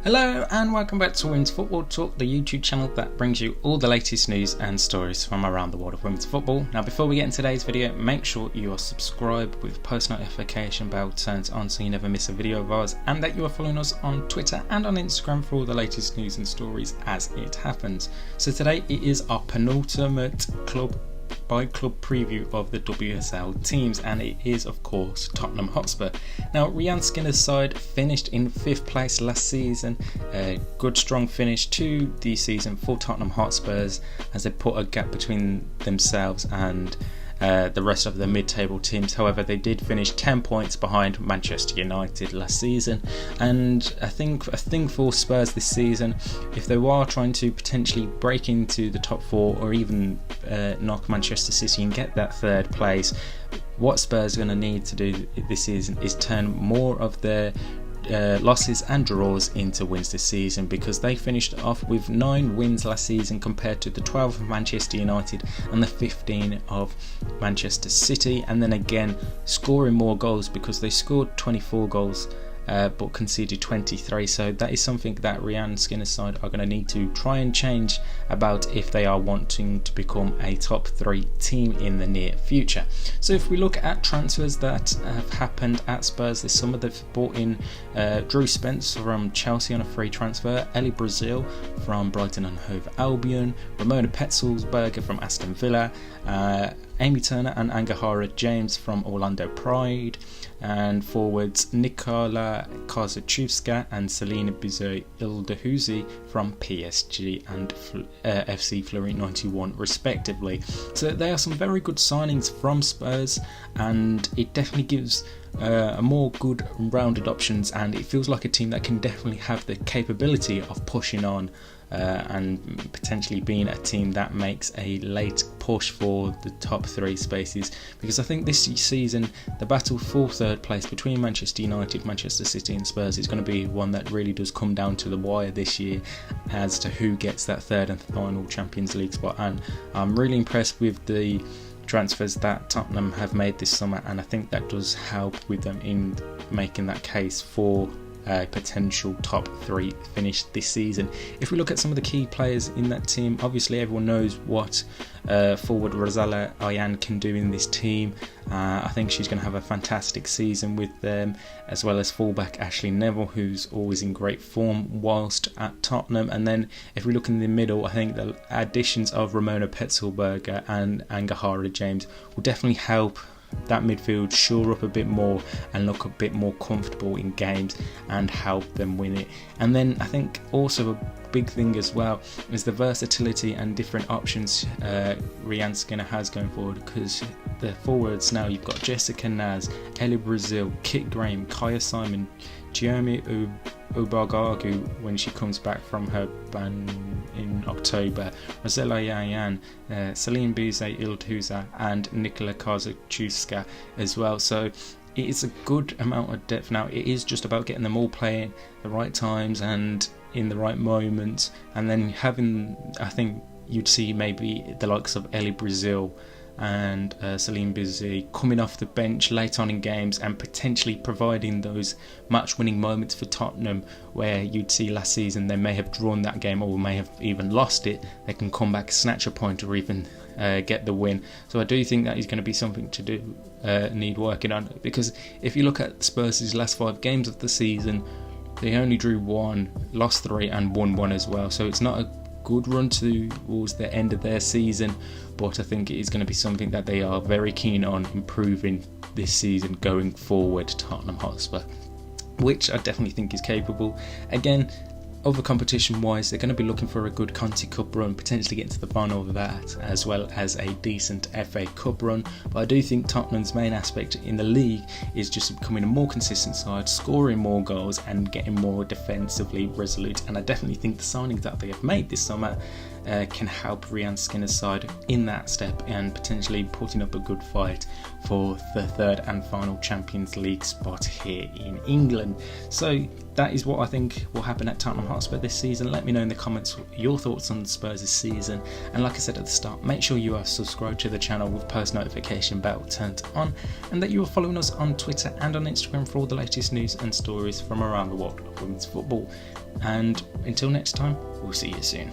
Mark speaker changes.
Speaker 1: Hello and welcome back to Women's Football Talk, the YouTube channel that brings you all the latest news and stories from around the world of women's football. Now before we get into today's video, make sure you are subscribed with post notification bell turned on so you never miss a video of ours, and that you are following us on Twitter and on Instagram for all the latest news and stories as it happens. So today it is our penultimate club by club preview of the WSL teams, and it is of course Tottenham Hotspur. Now Rhian Skinner's side finished in 5th place last season, a good strong finish to the season for Tottenham Hotspurs as they put a gap between themselves and the rest of the mid-table teams. However, they did finish 10 points behind Manchester United last season, and I think a thing for Spurs this season, if they are trying to potentially break into the top 4 or even knock Manchester City and get that 3rd place, what Spurs are going to need to do this season is turn more of their losses and draws into wins this season, because they finished off with 9 wins last season compared to the 12 of Manchester United and the 15 of Manchester City, and then again scoring more goals because they scored 24 goals but conceded 23. So that is something that Rhian Skinner's side are going to need to try and change about if they are wanting to become a top 3 team in the near future. So if we look at transfers that have happened at Spurs this summer, they've brought in Drew Spence from Chelsea on a free transfer, Ellie Brazil from Brighton and Hove Albion, Ramona Petzelsberger from Aston Villa, Amy Turner and Angahara James from Orlando Pride, and forwards Nikola Kazaczewska and Selina Bizet-Ildehuzi from PSG and FC Florent 91 respectively. So there are some very good signings from Spurs, and it definitely gives a more good rounded options, and it feels like a team that can definitely have the capability of pushing on and potentially being a team that makes a late push for the top 3 spaces, because I think this season the battle for 3rd place between Manchester United, Manchester City and Spurs is going to be one that really does come down to the wire this year as to who gets that 3rd and final Champions League spot. And I'm really impressed with the transfers that Tottenham have made this summer, and I think that does help with them in making that case for a potential top 3 finish this season. If we look at some of the key players in that team, obviously everyone knows what forward Rosala Ayan can do in this team. I think she's going to have a fantastic season with them, as well as fullback Ashley Neville, who's always in great form whilst at Tottenham. And then if we look in the middle, I think the additions of Ramona Petzelsberger and Angahara James will definitely help that midfield shore up a bit more and look a bit more comfortable in games and help them win it. And then I think also a big thing as well is the versatility and different options Rhian Skinner has going forward, because the forwards now, you've got Jessica Naz, Ellie Brazil, Kit Graham, Kaya Simon, Jeremy Ubagagu when she comes back from her ban in October, Rosella Yayan, Celine Bizet-Ildehuzi and Nikola Kazaczewska as well. So it is a good amount of depth now. It is just about getting them all playing the right times and in the right moments, and then having, I think you'd see maybe the likes of Ellie Brazil and Celine Bizet coming off the bench late on in games and potentially providing those match-winning moments for Tottenham, where you'd see last season they may have drawn that game or may have even lost it. They can come back, snatch a point, or even get the win. So I do think that is going to be something to do need working on, because if you look at Spurs' last 5 games of the season, they only drew 1, lost 3 and won 1 as well. So it's not a good run towards the end of their season, but I think it is going to be something that they are very keen on improving this season going forward, Tottenham Hotspur, which I definitely think is capable. Again, other competition wise, they're going to be looking for a good Conti Cup run, potentially getting to the final of that, as well as a decent FA Cup run. But I do think Tottenham's main aspect in the league is just becoming a more consistent side, scoring more goals and getting more defensively resolute. And I definitely think the signings that they have made this summer can help Ryan Skinner's side in that step and potentially putting up a good fight for the third and final Champions League spot here in England. So that is what I think will happen at Tottenham Hotspur this season. Let me know in the comments your thoughts on the Spurs this season, and like I said at the start, make sure you are subscribed to the channel with post notification bell turned on, and that you are following us on Twitter and on Instagram for all the latest news and stories from around the world of women's football. And until next time, we'll see you soon.